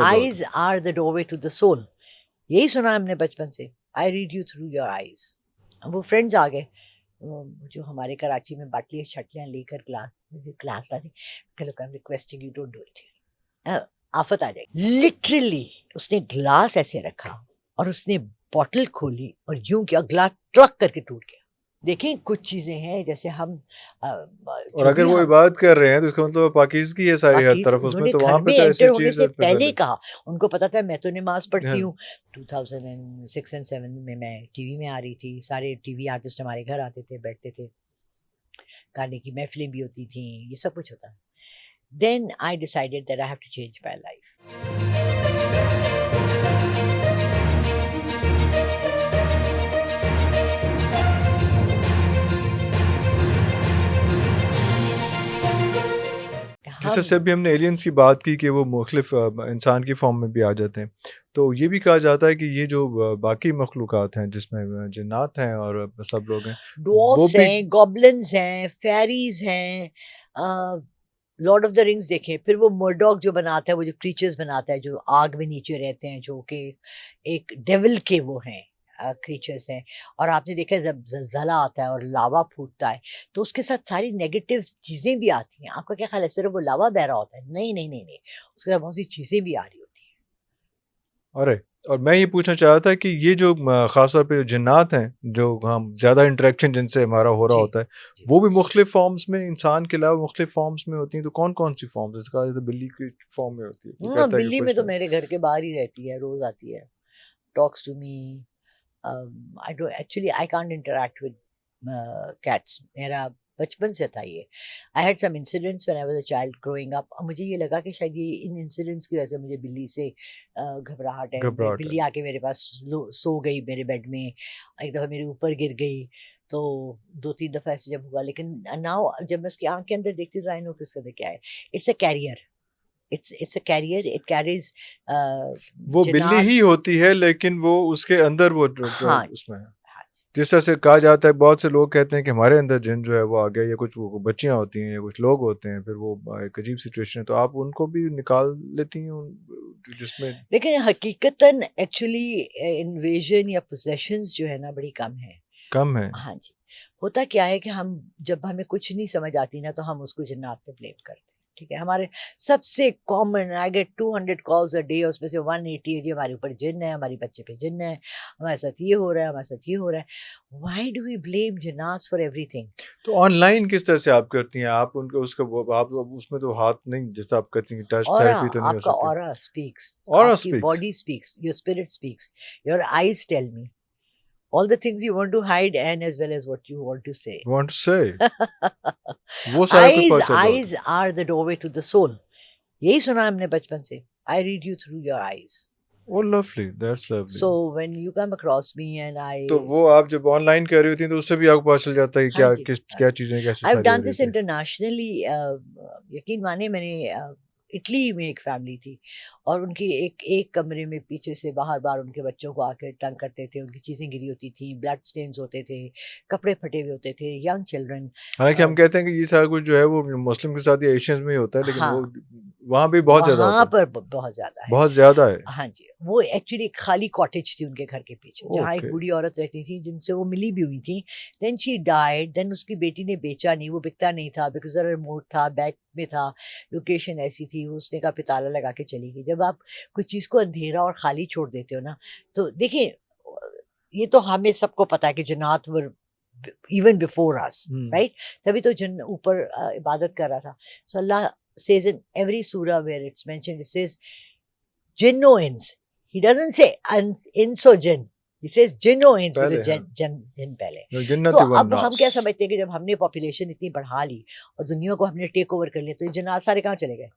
eyes are the doorway to the soul. یہی سنا ہم نے بچپن سے, I read you through your eyes. وہ فرینڈز آ گئے جو ہمارے کراچی میں باٹلیاں شٹلیاں لے کر کلاس لاتے, look I'm requesting you don't do it. آفت آ جائے گی. لٹرلی اس نے گلاس ایسے رکھا اور اس نے بوٹل کھولی اور یوں کیا گلاس ٹرک کر کے ٹوٹ گیا. دیکھیں کچھ چیزیں ہیں جیسے ہم اور اگر وہ عبادت کر رہے ہیں تو اس کا مطلب پاکیزگی ہے ساری ہر طرف اس میں, تو وہاں پہ تو ایسی چیز پہلے کہا ان کو پتا تھا میں تو نماز پڑھتی ہوں. 2006 and 7 میں ٹی وی میں آ رہی تھی, سارے ٹی وی آرٹسٹ ہمارے گھر آتے تھے, بیٹھتے تھے, گانے کی محفلیں بھی ہوتی تھیں, یہ سب کچھ ہوتا. Then I decided that I have to change my life. جس سے بھی ہم نے ایلینز کی بات کی کہ وہ مختلف انسان کی فارم میں بھی آ جاتے ہیں, تو یہ بھی کہا جاتا ہے کہ یہ جو باقی مخلوقات ہیں جس میں جنات ہیں اور سب لوگ ہیں, ڈوارفز ہیں, گوبلنز ہیں, فیریز ہیں, لارڈ آف دا رنگز دیکھیں, پھر وہ مرڈاک جو بناتا ہے, وہ جو کریچرز بناتا ہے جو آگ میں نیچے رہتے ہیں, جو کہ ایک ڈیول کے وہ ہیں کریچرز ہیں. اور آپ نے دیکھا جب زلزلہ آتا ہے اور لاوا پھوٹتا ہے تو اس کے ساتھ ساری نیگیٹو چیزیں بھی آتی ہیں. آپ کا کیا خیال ہے صرف وہ لاوا بہ رہا ہوتا ہے؟ نہیں نہیں نہیں نہیں, اس کے ساتھ بہت سی چیزیں بھی آ رہی ہوتی ہیں. ارے اور میں یہ پوچھنا چاہتا تھا کہ یہ جو خاص طور پہ جنات ہیں جو ہم زیادہ انٹریکشن جن سے ہمارا ہو رہا ہوتا ہے, وہ بھی مختلف فارمز میں انسان کے علاوہ مختلف فارمز میں ہوتی ہیں, تو کون کون سی فارمز؟ اس کا بلی کی فارم میں ہوتی ہے. بلی میں تو میرے گھر کے باہر ہی رہتی ہے, روز آتی ہے, talks to me. I don't actually I can't interact with cats. میرا بچپن سے تھا یہ. I had some incidents when I was a child growing up. مجھے یہ لگا کہ شاید یہ ان انسیڈنٹس کی وجہ سے مجھے بلی سے گھبراہٹ ہے. بلی آ کے میرے پاس سو گئی میرے بیڈ میں, ایک دفعہ میرے اوپر گر گئی, تو 2-3 دفعہ ایسے جب ہوا. لیکن ناؤ جب میں اس کی آنکھ کے اندر دیکھتی ہوں تو I notice کہ کیا ہے, it's a carrier. It's a carrier. It carries وہ بلی ہی ہوتی ہے لیکن وہ اس کے اندر وہ اس میں جس طرح سے کہا جاتا ہے, بہت سے لوگ کہتے ہیں کہ ہمارے اندر جن جو ہے وہ آ گیا, یا کچھ بچیاں ہوتی ہیں یا کچھ لوگ ہوتے ہیں, پھر وہ ایک عجیب سچویشن ہے, تو آپ ان کو بھی نکال لیتی ہیں جس میں. لیکن حقیقتاً ایکچولی انویژن یا پوزیشنز جو ہے نا بڑی کم ہے. ہاں جی, ہوتا کیا ہے کہ ہم جب ہمیں کچھ نہیں سمجھ آتی نا تو ہم اس کو جنات پہ بلیم کرتے ہیں. ٹھیک ہے, ہمارے سب سے common I get 200 calls a day, اس میں سے 180 ہے جی ہمارے اوپر جن ہے, ہماری بچے پہ جن ہے, ہمارے ساتھ یہ ہو رہا ہے, ہمارے ساتھ یہ ہو رہا ہے. Why do we blame جنات for everything؟ تو آن لائن کس طرح سے آپ کرتی ہیں؟ آپ ان کو اس کا آپ اس میں تو ہاتھ نہیں جیسا آپ کرتی ہیں, ٹچ تھراپی تو نہیں ہو سکتی. آپ کا اورا اسپیکس, آپ کی body speaks, your spirit speaks, your eyes tell me all the things you want to hide and as well as what you want to say. وہ سارا کچھ پتہ چلتا ہے. Eyes are the doorway to the soul. یہی سنا ہم نے بچپن سے, I read you through your eyes. Oh lovely, that's lovely. So when you come across me and I تو وہ آپ جب آن لائن کر رہی ہوتی ہیں تو اس سے بھی آپ کو پتہ چل جاتا ہے کہ کیا چیزیں کیسے ساری. I've done this internationally. یقین مانے میں نے اٹلی میں ایک فیملی تھی اور ان کی ایک کمرے میں پیچھے سے باہر باہر ان کے بچوں کو آ کے تنگ کرتے تھے, ان کی چیزیں گری ہوتی تھیں, بلڈ سٹینز ہوتے تھے, کپڑے پھٹے ہوئے ہوتے تھے, ینگ چلڈرن. حالانکہ ہم کہتے ہیں کہ یہ سارا کچھ جو ہے وہ مسلم کے ساتھ یا ایشینز میں ہی ہوتا ہے, لیکن وہ وہاں بھی بہت زیادہ وہاں پر بہت زیادہ ہے, بہت زیادہ ہے. ہاں جی, وہ ایکچولی ایک خالی کاٹیج تھی ان کے گھر کے پیچھے جہاں ایک بوڑھی عورت رہتی تھی جن سے وہ ملی بھی ہوئی تھی. دین شی ڈائڈ, دین اس کی بیٹی نے بیچا نہیں, وہ بکتا نہیں تھا بیکاز ریموٹ تھا, بیک میں تھا, لوکیشن ایسی تھی, اس نے کہا پہ تالا لگا کے چلی گئی. جب آپ کوئی چیز کو اندھیرا اور خالی چھوڑ دیتے ہو نا, تو دیکھیں یہ تو ہمیں سب کو پتا ہے کہ جنات ور ایون بفور us, رائٹ, تبھی تو جن اوپر عبادت کر رہا تھا. سو اللہ says in every surah where it's mentioned, it says jinn o ins. He doesn't say ins o jinn, he says jinn o ins, because jinn پہلے. تو اب ہم کیا سمجھتے ہیں کہ جب ہم نے پاپولیشن اتنی بڑھا لی اور دنیا کو ہم نے ٹیک اوور کر لیا تو یہ جنات سارے کہاں چلے گئے؟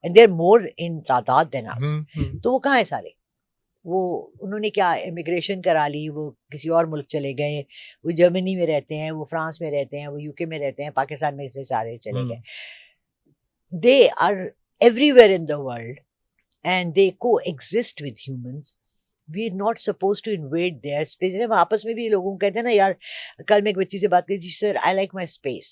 and they're more in تعداد than us. تو وہ کہاں ہیں سارے؟ وہ انہوں نے کیا امیگریشن کرا لی, وہ کسی اور ملک چلے گئے, وہ جرمنی میں رہتے ہیں, وہ فرانس میں رہتے ہیں, وہ یو کے میں رہتے ہیں, پاکستان میں سے سارے چلے گئے. They are everywhere in the world and they coexist with humans. We're not supposed to invade their space. ہم آپس میں بھی لوگوں کو کہتے ہیں نا یار, کل میں ایک بچی سے بات کی, جی سر I like my space.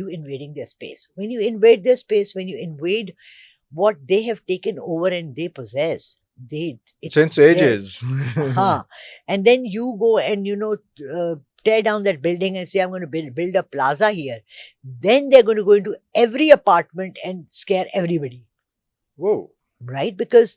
you invading their space. When you invade their space, when you invade what they have taken over and they possess, it's Since theirs. ages. Huh. And then you go and tear down that building and say, I'm going to build a plaza here. Then they're going to go into every apartment and scare everybody. Whoa. Right? Because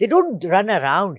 They don't run around.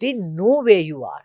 they know where you are.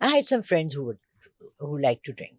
I had some friends who like to drink.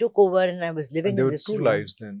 took over and I was living in this room. There were 2 lives then.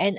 and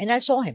and I saw him.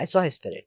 I saw his spirit.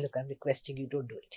look, I'm requesting you don't do it.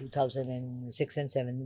2006 and 7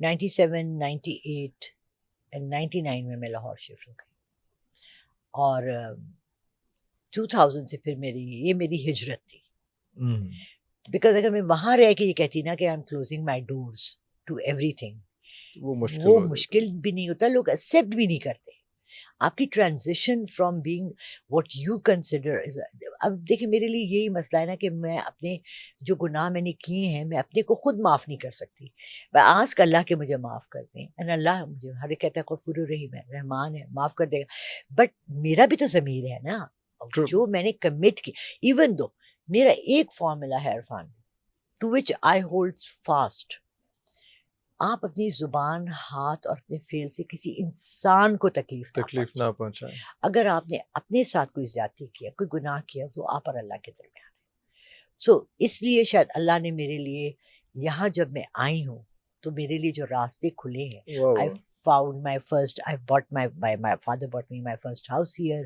97, 98 and 99 میں میں Lahore shift ہو گئی, اور 2000 سے پھر یہ میری ہجرت تھی. بیکاز اگر میں وہاں رہ کے یہ کہتی نا کہ I am closing my doors to everything, وہ مشکل بھی نہیں ہوتا, لوگ ایکسیپٹ بھی نہیں کرتے. آپ کی transition from being what you consider. اب دیکھیں میرے لیے یہی مسئلہ ہے نا کہ میں اپنے جو گناہ میں نے کیے ہیں میں اپنے کو خود معاف نہیں کر سکتی. میں آسک اللہ کہ مجھے معاف کر دیں, اینڈ اللہ مجھے ہر ایک کہتا ہے غفور الرحیم ہے, رحمان ہے, معاف کر دے گا. بٹ میرا بھی تو ضمیر ہے نا, جو میں نے کمٹ کی. ایون دو میرا ایک فارمولا ہے Irfan, to which I hold fast. آپ اپنی زبان, ہاتھ اور اپنے فعل سے کسی انسان کو تکلیف نہ پہنچائیں. اگر آپ نے اپنے ساتھ کوئی زیادتی کیا, کوئی گناہ کیا, تو آپ اور اللہ کے درمیان ہے. سو اس لیے شاید اللہ نے میرے لیے یہاں جب میں آئی ہوں تو میرے لیے جو راستے کھلے ہیں. I found my first, I bought my father bought me my first house here.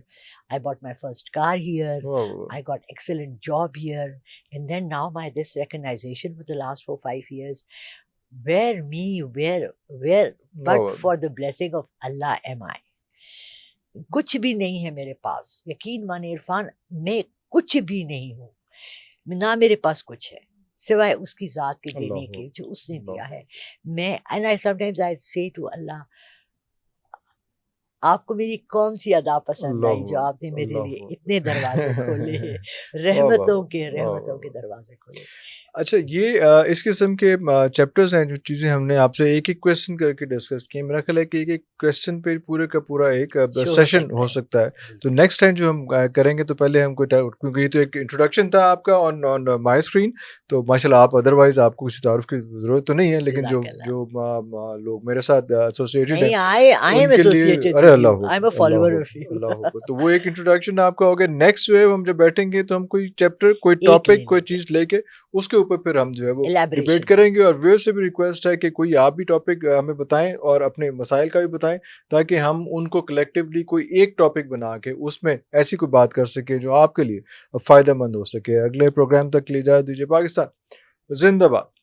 I bought my first car here. I got excellent job here. And then now this recognition for the last 4-5 years. Where but for the blessing of Allah am I. کچھ بھی نہیں ہے میرے پاس, یقین مانے عرفان, میں کچھ بھی نہیں ہوں, نہ میرے پاس کچھ ہے سوائے اس کی ذات کے دینے کے جو اس نے دیا ہے. میں and I sometimes I say to Allah, آپ کو میری کون سی ادا پسند آئی جو آپ نے میرے لیے اتنے دروازے کھولے ہیں, رحمتوں کے دروازے کھولے. اچھا, یہ اس قسم کے چیپٹرز ہیں جو چیزیں ہم نے آپ سے ایک ایک کویسچن کر کے ڈسکس کی. میرا خیال ہے کہ ایک کویسچن پہ پورے کا پورا ایک سیشن ہو سکتا ہے. تو نیکسٹ ٹائم جو ہم کریں گے تو پہلے ہم کیونکہ یہ تو ایک انٹروڈکشن تھا آپ کا آن مائی اسکرین, تو ماشاء اللہ آپ ادروائز آپ کو کسی تعارف کی ضرورت تو نہیں ہے, لیکن جو لوگ میرے ساتھ ایسوسیٹڈ ہیں, تو وہ ایک انٹروڈکشن آپ کا ہوگا. نیکسٹ جو ہے ہم جب بیٹھیں گے تو ہم کوئی چیپٹر, کوئی ٹاپک, کوئی چیز لے کے اس کے اوپر پھر ہم جو ہے وہ ڈیبیٹ کریں گے. اور ویئر سے بھی ریکویسٹ ہے کہ کوئی آپ بھی ٹاپک ہمیں بتائیں اور اپنے مسائل کا بھی بتائیں, تاکہ ہم ان کو کلیکٹیولی کوئی ایک ٹاپک بنا کے اس میں ایسی کوئی بات کر سکے جو آپ کے لیے فائدہ مند ہو سکے. اگلے پروگرام تک کے لیے اجازت دیجیے. پاکستان زندہ باد.